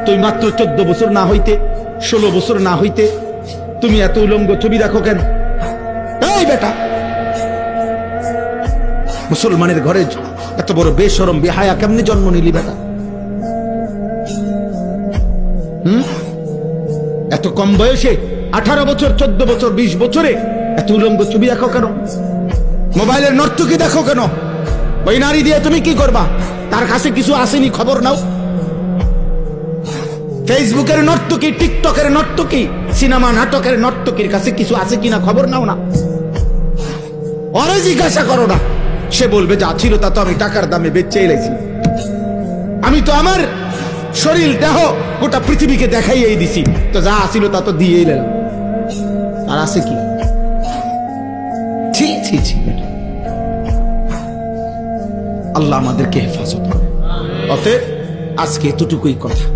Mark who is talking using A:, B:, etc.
A: তুই মাত্র 14 বছর না হইতে 16 বছর না হইতে তুমি এত উলঙ্গ ছবি দেখো কেন? এই বেটা, মুসলমানের ঘরে এত বড় বেশরম বেহায়া কেমনে জন্ম নিলি বেটা? এত কম বয়সে 18 বছর 14 বছর 20 বছরে এত উলঙ্গ ছবি দেখো কেন? মোবাইলের নর্তকী দেখো কেন? ওই নারী দিয়ে তুমি কি করবা? তার কাছে কিছু আসেনি খবর নাও? ফেসবুকের নর্তকী, টিকটকের নর্তকী, সিনেমা নাটকের নর্তকীর কাছে কিছু আছে কিনা খবর নাও না? ওরে জিজ্ঞাসা করো না, সে বলবে যা ছিল তা তো আমি টাকার দামে বেচে এলাইছি। আমি তো আমার শরীর দেহ গোটা পৃথিবীকে দেখাইয়েই দিছি, তো যা ছিল তা তো দিয়েই এলাম। আর আছে কি? ছি ছি ছি। আল্লাহ আমাদেরকে হেফাজত করে। অতএব আজকে এতটুকুই কথা।